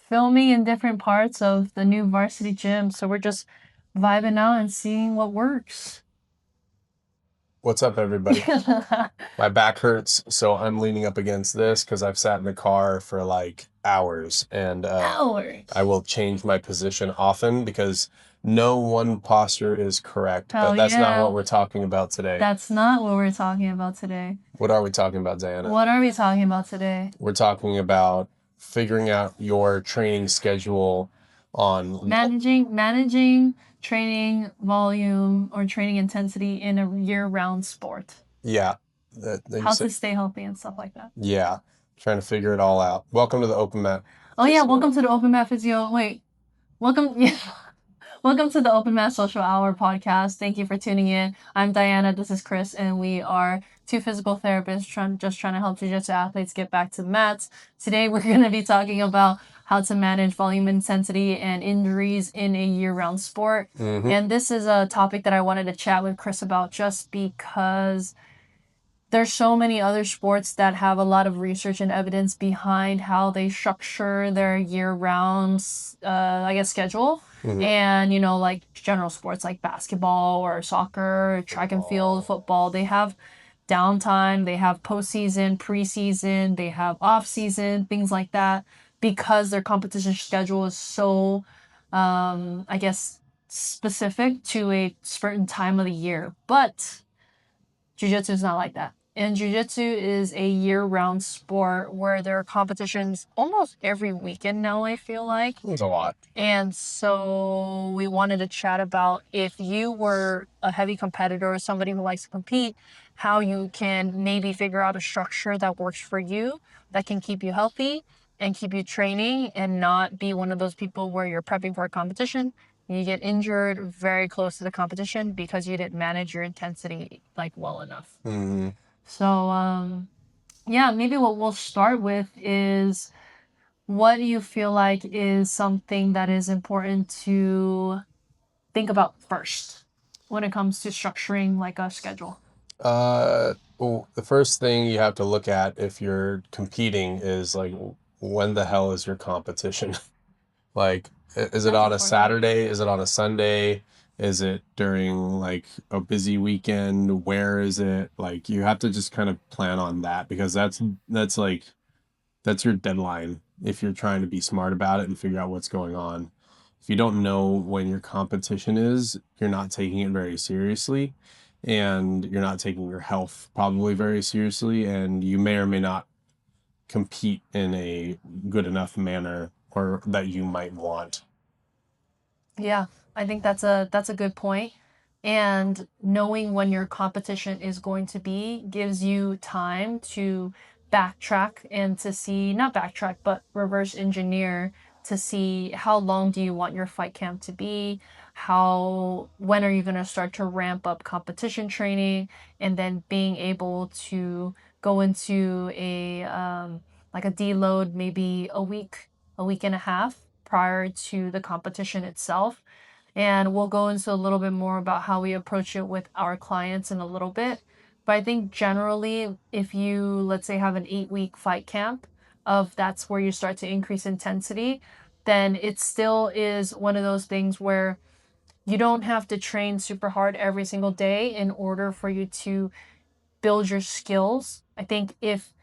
filming in different parts of the new varsity gym. So we're just vibing out and seeing what works. What's up, everybody? My back hurts, so I'm leaning up against this because I've sat in the car for like hours, and Hours. I will change my position often because no one posture is correct. Hell But that's not yeah. what we're talking about today. That's not what we're talking about today. What are we talking about, Diana? What are we talking about today? We're talking about figuring out your training schedule on Managing training volume or training intensity in a year-round sport. yeah, How to stay healthy and stuff like that. yeah, trying to figure it all out. Welcome to the Open Mat. Oh yeah, welcome to the Open Mat Physio. Wait, welcome. Yeah. Welcome to the Open Mat Social Hour podcast. Thank you for tuning in. I'm Diana. This is Kris, and we are two physical therapists trying to help jiu-jitsu athletes get back to the mats. Today, we're going to be talking about how to manage volume intensity and injuries in a year-round sport. Mm-hmm. And this is a topic that I wanted to chat with Kris about just because there's so many other sports that have a lot of research and evidence behind how they structure their year-round, schedule. Mm-hmm. And, like general sports like basketball or soccer, track and field, football, they have downtime, they have postseason, preseason, they have off-season, things like that, because their competition schedule is so, specific to a certain time of the year. But jiu-jitsu is not like that. And jiu-jitsu is a year-round sport where there are competitions almost every weekend now, I feel like. It's a lot. And so we wanted to chat about, if you were a heavy competitor or somebody who likes to compete, how you can maybe figure out a structure that works for you, that can keep you healthy and keep you training and not be one of those people where you're prepping for a competition, you get injured very close to the competition because you didn't manage your intensity like well enough. Mm-hmm. So, maybe what we'll start with is, what do you feel like is something that is important to think about first when it comes to structuring like a schedule? Well, the first thing you have to look at if you're competing is like, when the hell is your competition? Like, is it on a Saturday? Is it on a Sunday? Is it during like a busy weekend? Where is it? Like, you have to just kind of plan on that because that's your deadline if you're trying to be smart about it and figure out what's going on. If you don't know when your competition is, you're not taking it very seriously, and you're not taking your health probably very seriously, and you may or may not compete in a good enough manner or that you might want. Yeah, I think that's a good point. And knowing when your competition is going to be gives you time to backtrack and to see, not backtrack, but reverse engineer to see how long do you want your fight camp to be, when are you going to start to ramp up competition training, and then being able to go into like a deload, maybe a week and a half prior to the competition itself. And we'll go into a little bit more about how we approach it with our clients in a little bit. But I think generally, if you, let's say, have an 8-week fight camp, that's where you start to increase intensity, then it still is one of those things where you don't have to train super hard every single day in order for you to build your skills. I think, if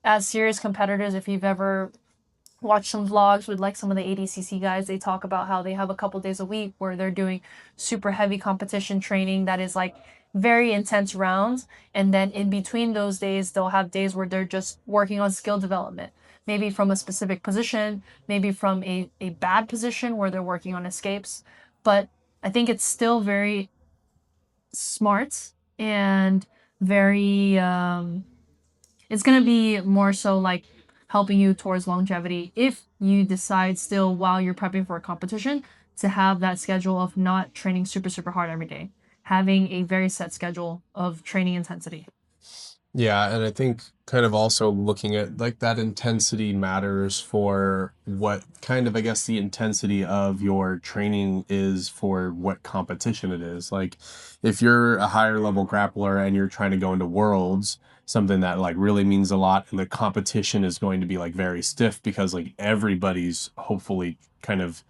as serious competitors, if you've ever watch some vlogs with like some of the ADCC guys, they talk about how they have a couple days a week where they're doing super heavy competition training that is like very intense rounds. And then in between those days, they'll have days where they're just working on skill development, maybe from a specific position, maybe from a bad position where they're working on escapes. But I think it's still very smart and very, it's going to be more so like helping you towards longevity if you decide still, while you're prepping for a competition, to have that schedule of not training super, super hard every day, having a very set schedule of training intensity. Yeah, and I think kind of also looking at like that intensity matters for what kind of, I guess, the intensity of your training is for what competition it is. Like, if you're a higher level grappler and you're trying to go into worlds, something that like really means a lot, and the competition is going to be like very stiff because like everybody's hopefully kind of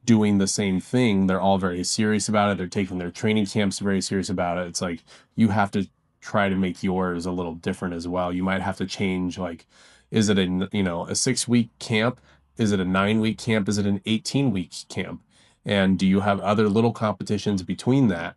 doing the same thing. They're all very serious about it. They're taking their training camps very serious about it. It's like you have to try to make yours a little different as well. You might have to change, like, is it a 6 week camp? Is it a 9 week camp? Is it an 18 week camp? And do you have other little competitions between that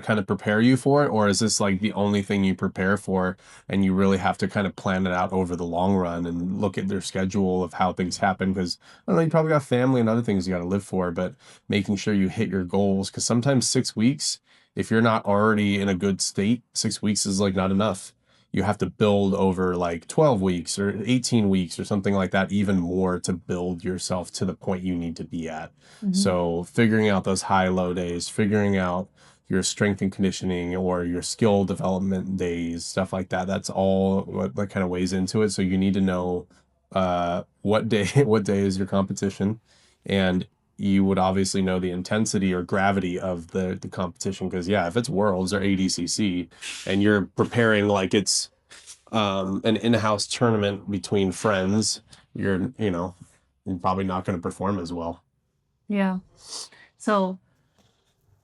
kind of prepare you for it, or is this like the only thing you prepare for, and you really have to kind of plan it out over the long run and look at their schedule of how things happen? Because I don't know, you probably got family and other things you got to live for, but making sure you hit your goals, because sometimes 6 weeks, if you're not already in a good state, 6 weeks is like not enough. You have to build over like 12 weeks or 18 weeks or something like that, even more, to build yourself to the point you need to be at. So figuring out those high low days, figuring out your strength and conditioning or your skill development days, stuff like that. That's all what kind of weighs into it. So you need to know what day what day is your competition, and you would obviously know the intensity or gravity of the competition, because yeah, if it's Worlds or ADCC and you're preparing like it's an in-house tournament between friends, you're probably not going to perform as well. Yeah. So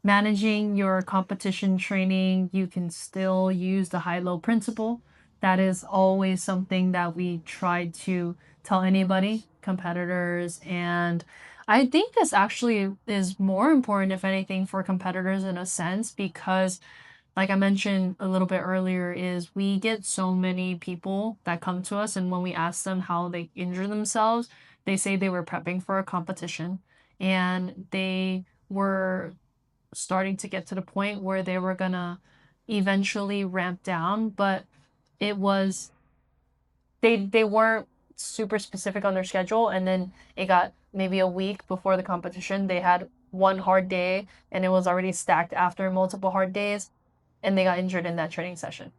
managing your competition training, you can still use the high-low principle. That is always something that we try to tell anybody, competitors, and I think this actually is more important, if anything, for competitors in a sense, because like I mentioned a little bit earlier, is we get so many people that come to us, and when we ask them how they injure themselves, they say they were prepping for a competition and they were starting to get to the point where they were gonna eventually ramp down, but it was they weren't super specific on their schedule, and then it got maybe a week before the competition. They had one hard day and it was already stacked after multiple hard days, and they got injured in that training session.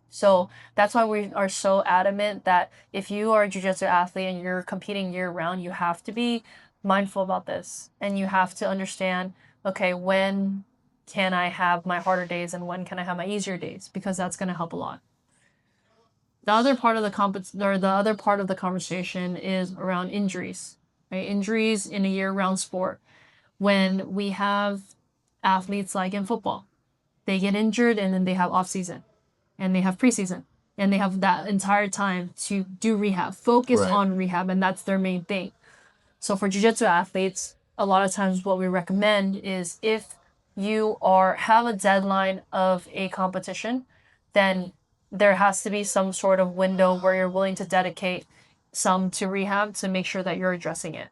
So that's why we are so adamant that if you are a jiu-jitsu athlete and you're competing year round, you have to be mindful about this, and you have to understand, okay, when can I have my harder days and when can I have my easier days, because that's going to help a lot. The other part of the other part of the conversation is around injuries, right? Injuries in a year-round sport. When we have athletes like in football, they get injured and then they have off season and they have preseason and they have that entire time to do rehab, focus Right. on rehab, and that's their main thing. So for jiu-jitsu athletes, a lot of times what we recommend is if you are have a deadline of a competition, then there has to be some sort of window where you're willing to dedicate some to rehab to make sure that you're addressing it.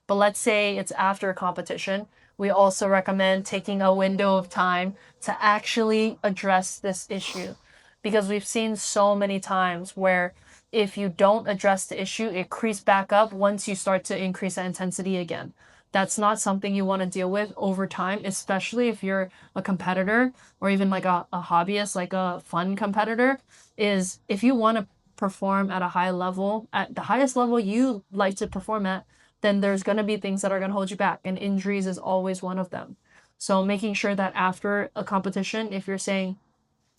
But let's say it's after a competition, we also recommend taking a window of time to actually address this issue, because we've seen so many times where if you don't address the issue, it creeps back up once you start to increase the intensity again. That's not something you want to deal with over time, especially if you're a competitor or even like a hobbyist, like a fun competitor. Is if you want to perform at a high level, at the highest level you like to perform at, then there's going to be things that are going to hold you back, and injuries is always one of them. So making sure that after a competition, if you're saying,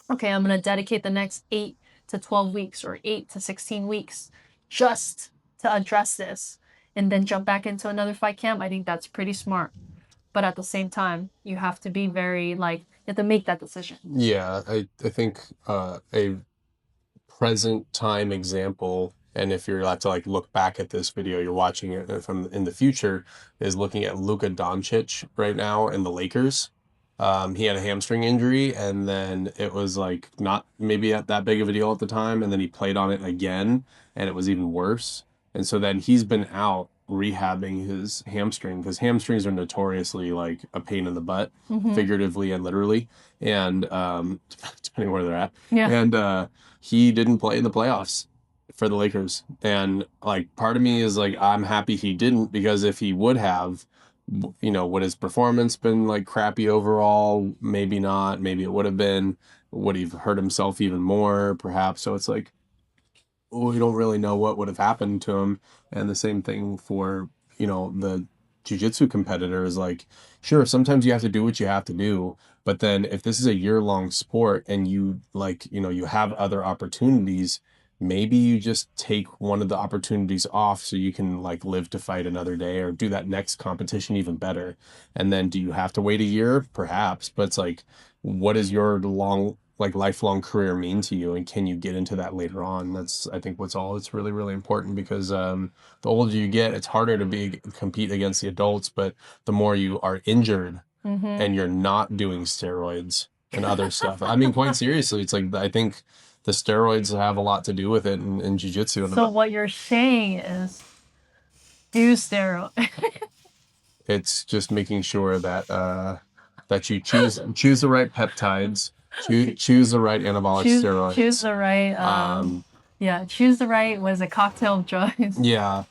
okay, I'm going to dedicate the next 8 to 12 weeks or 8 to 16 weeks just to address this and then jump back into another fight camp, I think that's pretty smart. But at the same time, you have to be very, like, you have to make that decision. Yeah, I think a present time example, and if you're allowed to like look back at this video, you're watching it from in the future, is looking at Luka Doncic right now in the Lakers. He had a hamstring injury, and then it was like not maybe that big of a deal at the time, and then he played on it again, and it was even worse. And so then he's been out rehabbing his hamstring, because hamstrings are notoriously like a pain in the butt, figuratively and literally, and depending where they're at. Yeah. And he didn't play in the playoffs for the Lakers. And like part of me is like, I'm happy he didn't, because if he would have, would his performance been like crappy overall? Maybe not. Maybe it would have been. Would he have hurt himself even more? Perhaps. So it's like, we don't really know what would have happened to him. And the same thing for, the jiu-jitsu competitor is like, sure, sometimes you have to do what you have to do, but then if this is a year-long sport and you like, you have other opportunities, maybe you just take one of the opportunities off so you can like live to fight another day or do that next competition even better. And then do you have to wait a year? Perhaps, but it's like, what does your lifelong career mean to you, and can you get into that later on? That's, I think, it's really, really important, because the older you get, it's harder to compete against the adults, but the more you are injured and you're not doing steroids and other stuff. I mean, quite seriously, it's like, I think the steroids have a lot to do with it in jiu-jitsu. So what you're saying is do steroid. It's just making sure that you choose the right peptides, choose the right anabolic steroids. Choose the right choose the right, was a cocktail of drugs. Yeah.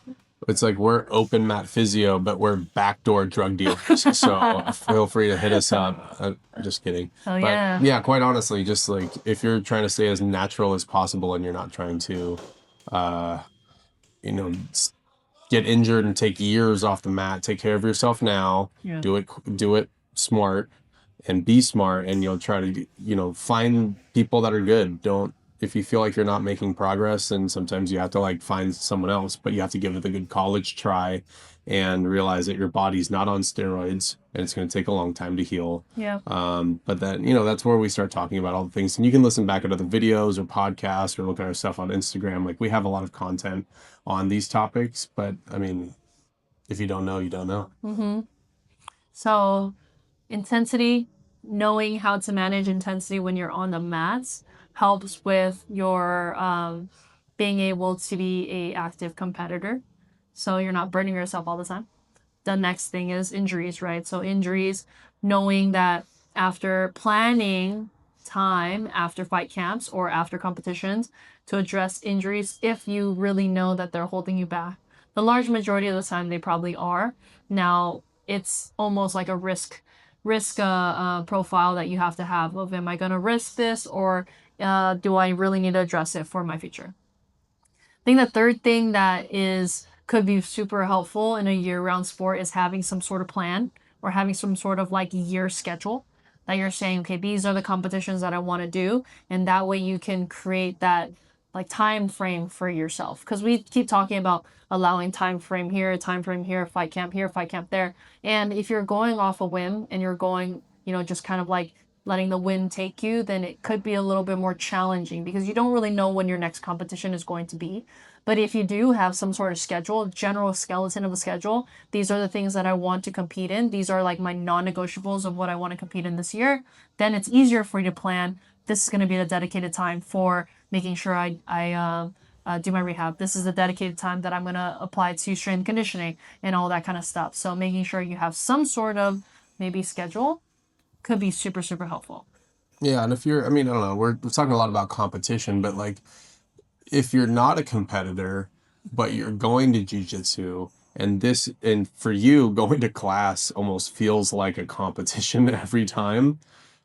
It's like we're openmatphysio, but we're backdoor drug dealers. So feel free to hit us up. Just kidding. Oh But yeah. yeah, quite honestly, just like if you're trying to stay as natural as possible and you're not trying to, you know, get injured and take years off the mat, take care of yourself now. Yeah. Do it smart and be smart, and you'll try to, find people that are good. Don't If you feel like you're not making progress, then sometimes you have to like find someone else, but you have to give it a good college try and realize that your body's not on steroids and it's going to take a long time to heal. Yeah. But then, that's where we start talking about all the things, and you can listen back at other videos or podcasts or look at our stuff on Instagram. Like, we have a lot of content on these topics, but I mean, if you don't know, you don't know. So intensity, knowing how to manage intensity when you're on the mats helps with your being able to be a active competitor. So you're not burning yourself all the time. The next thing is injuries, right? So injuries, knowing that after planning time after fight camps or after competitions to address injuries, if you really know that they're holding you back. The large majority of the time they probably are. Now it's almost like a risk profile that you have to have of, am I going to risk this, or do I really need to address it for my future? I think the third thing that could be super helpful in a year-round sport is having some sort of plan, or having some sort of like year schedule that you're saying, okay, these are the competitions that I want to do, and that way you can create that like time frame for yourself. Because we keep talking about allowing time frame here, fight camp there, and if you're going off a whim and you're going, just kind of like letting the wind take you, then it could be a little bit more challenging because you don't really know when your next competition is going to be. But if you do have some sort of schedule, general skeleton of a schedule, these are the things that I want to compete in. These are like my non-negotiables of what I want to compete in this year. Then it's easier for you to plan. This is going to be a dedicated time for making sure I do my rehab. This is the dedicated time that I'm going to apply to strength and conditioning and all that kind of stuff. So making sure you have some sort of maybe schedule could be super, super helpful. Yeah, and if you're, I mean, I don't know, we're talking a lot about competition, but like, if you're not a competitor, but you're going to jiu-jitsu, and for you, going to class almost feels like a competition every time,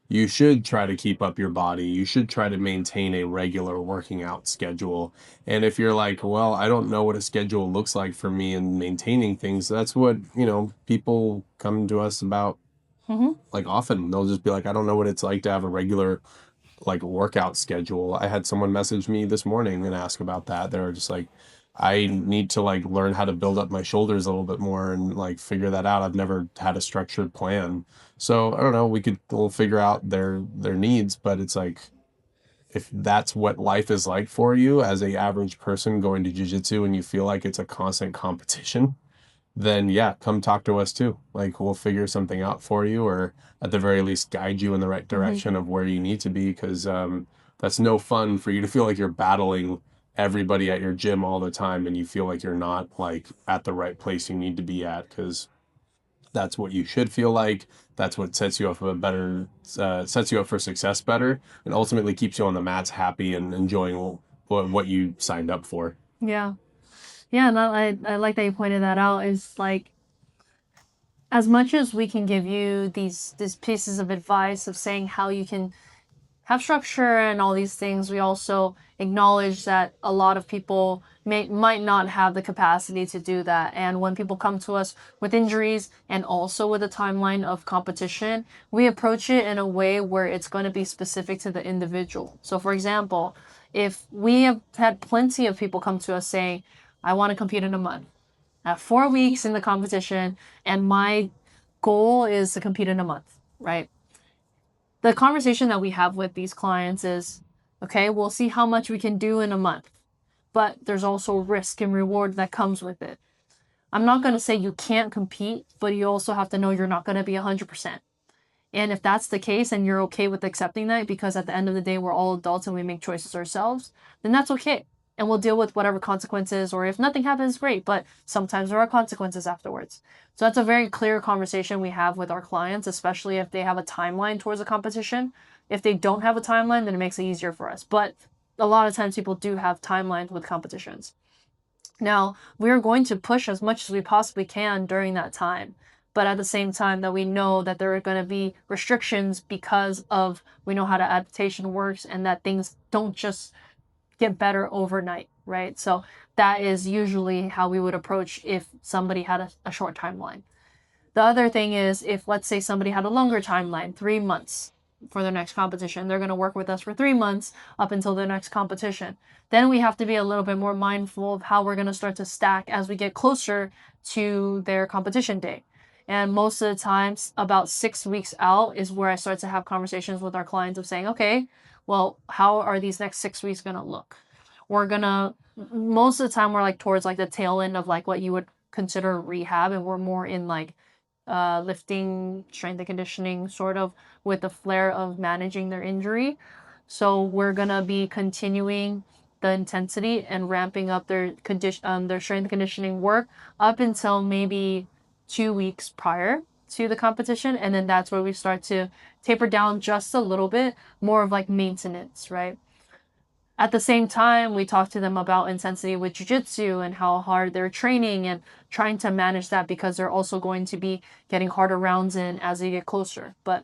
you should try to keep up your body. You should try to maintain a regular working out schedule. And if you're like, well, I don't know what a schedule looks like for me in maintaining things, that's what, people come to us about. Like, often they'll just be like, I don't know what it's like to have a regular like workout schedule. I had someone message me this morning and ask about that. They're just like, I need to like learn how to build up my shoulders a little bit more and like figure that out. I've never had a structured plan. So I don't know, we'll figure out their needs, but it's like, if that's what life is like for you as a average person going to jiu-jitsu and you feel like it's a constant competition, then yeah, come talk to us too. Like, we'll figure something out for you, or at the very least guide you in the right direction of where you need to be, because that's no fun for you to feel like you're battling everybody at your gym all the time and you feel like you're not like at the right place you need to be at, because that's what you should feel like. That's what sets you up sets you up for success better, and ultimately keeps you on the mats happy and enjoying what you signed up for. Yeah. Yeah, and I like that you pointed that out. Is like, as much as we can give you these pieces of advice of saying how you can have structure and all these things, we also acknowledge that a lot of people might not have the capacity to do that. And when people come to us with injuries and also with a timeline of competition, we approach it in a way where it's going to be specific to the individual. So, for example, if we have had plenty of people come to us saying, I want to compete in a month. I have 4 weeks in the competition, and my goal is to compete in a month, right? The conversation that we have with these clients is, okay, we'll see how much we can do in a month, but there's also risk and reward that comes with it. I'm not going to say you can't compete, but you also have to know you're not going to be 100%. And if that's the case and you're okay with accepting that, because at the end of the day, we're all adults and we make choices ourselves, then that's okay. And we'll deal with whatever consequences, or if nothing happens, great. But sometimes there are consequences afterwards. So that's a very clear conversation we have with our clients, especially if they have a timeline towards a competition. If they don't have a timeline, then it makes it easier for us. But a lot of times people do have timelines with competitions. Now, we're going to push as much as we possibly can during that time. But at the same time that we know that there are going to be restrictions because of we know how the adaptation works and that things don't just get better overnight, right? So that is usually how we would approach if somebody had a short timeline. The other thing is if, let's say, somebody had a longer timeline, 3 months for their next competition, they're going to work with us for 3 months up until their next competition. Then we have to be a little bit more mindful of how we're going to start to stack as we get closer to their competition day. And most of the times, about 6 weeks out is where I start to have conversations with our clients of saying, okay, well, how are these next 6 weeks going to look? We're going to, most of the time, we're like towards like the tail end of like what you would consider rehab, and we're more in like lifting, strength and conditioning, sort of with the flair of managing their injury. So we're gonna be continuing the intensity and ramping up their strength and conditioning work up until maybe 2 weeks prior to the competition, and then that's where we start to taper down just a little bit, more of like maintenance, right? At the same time, we talk to them about intensity with jiu-jitsu and how hard they're training and trying to manage that because they're also going to be getting harder rounds in as they get closer. But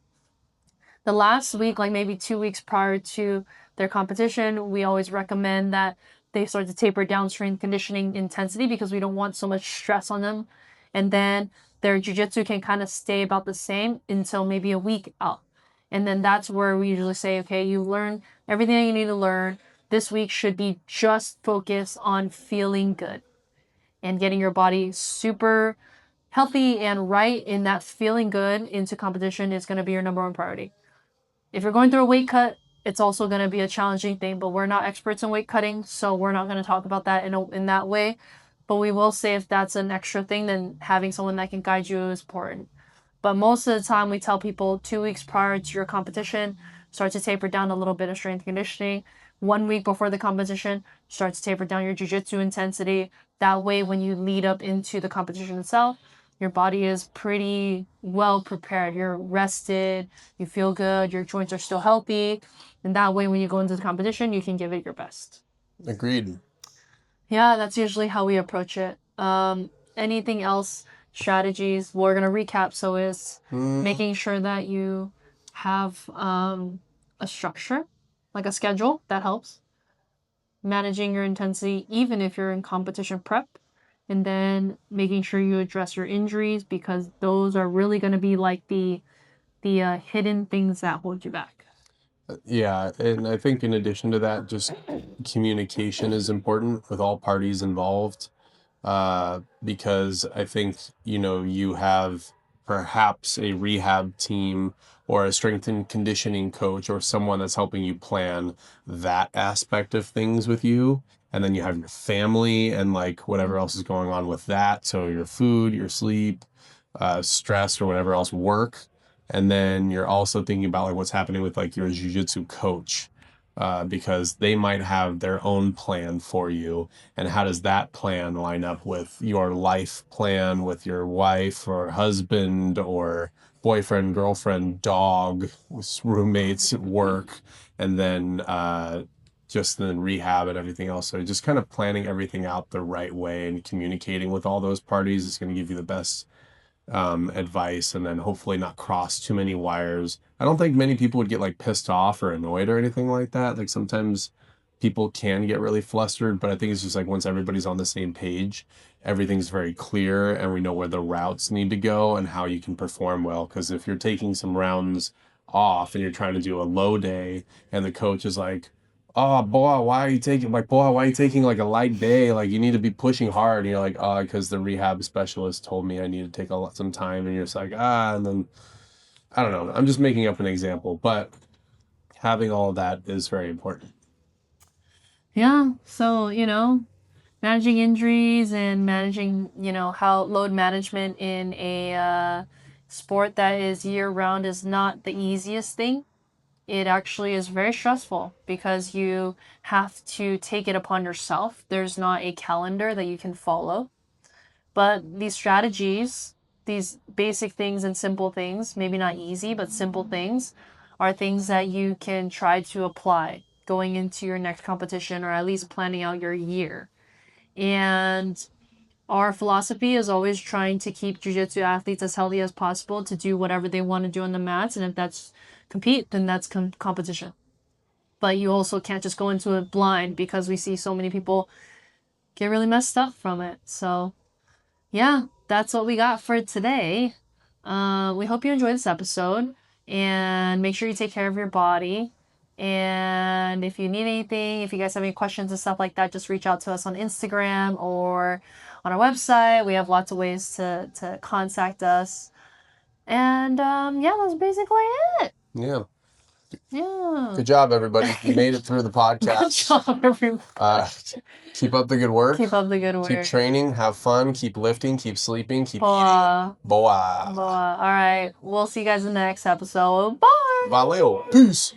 the last week, like maybe 2 weeks prior to their competition, we always recommend that they start to taper down strength conditioning intensity because we don't want so much stress on them. And then their jiu-jitsu can kind of stay about the same until maybe a week out. And then that's where we usually say, okay, you learn everything that you need to learn. This week should be just focused on feeling good and getting your body super healthy and right, in that feeling good into competition is going to be your number one priority. If you're going through a weight cut, it's also going to be a challenging thing, but we're not experts in weight cutting, so we're not going to talk about that in that way. But we will say if that's an extra thing, then having someone that can guide you is important. But most of the time, we tell people 2 weeks prior to your competition, start to taper down a little bit of strength conditioning. 1 week before the competition, start to taper down your jiu-jitsu intensity. That way, when you lead up into the competition itself, your body is pretty well prepared. You're rested, you feel good, your joints are still healthy. And that way, when you go into the competition, you can give it your best. Agreed. Yeah, that's usually how we approach it. Anything else? Strategies. We're gonna recap. So is making sure that you have a structure, like a schedule that helps. Managing your intensity, even if you're in competition prep, and then making sure you address your injuries because those are really gonna be like the hidden things that hold you back. Yeah, and I think in addition to that, just communication is important with all parties involved. Because I think, you have perhaps a rehab team or a strength and conditioning coach or someone that's helping you plan that aspect of things with you. And then you have your family and like whatever else is going on with that. So your food, your sleep, stress or whatever else, work. And then you're also thinking about like what's happening with like your jujitsu coach, because they might have their own plan for you. And how does that plan line up with your life plan with your wife or husband or boyfriend, girlfriend, dog, roommates at work, and then just then rehab and everything else. So just kind of planning everything out the right way and communicating with all those parties is going to give you the best advice, and then hopefully not cross too many wires. I don't think many people would get like pissed off or annoyed or anything like that. Like sometimes people can get really flustered, but I think it's just like once everybody's on the same page, everything's very clear and we know where the routes need to go and how you can perform well. Because if you're taking some rounds off and you're trying to do a low day and the coach is like, oh boy, why are you taking like a light day? Like you need to be pushing hard. And you're like, oh, because the rehab specialist told me I need to take some time. And you're just like, and then I don't know. I'm just making up an example, but having all of that is very important. Yeah. So, managing injuries and managing, how load management in a sport that is year round is not the easiest thing. It actually is very stressful because you have to take it upon yourself. There's not a calendar that you can follow. But these strategies, these basic things and simple things, maybe not easy, but simple things, are things that you can try to apply going into your next competition or at least planning out your year. And our philosophy is always trying to keep jiu-jitsu athletes as healthy as possible to do whatever they want to do on the mats. And if that's compete, then that's competition. But you also can't just go into it blind because we see so many people get really messed up from it. So yeah, that's what we got for today. We hope you enjoyed this episode and make sure you take care of your body. And if you need anything, if you guys have any questions and stuff like that, just reach out to us on Instagram or on our website. We have lots of ways to contact us. And yeah, that's basically it. Yeah. Yeah. Good job, everybody. You made it through the podcast. Good job, everybody. Keep up the good work. Keep up the good work. Keep training. Have fun. Keep lifting. Keep sleeping. Keep Boa. eating. Boa. Boa. All right. We'll see you guys in the next episode. Bye. Valeu. Peace.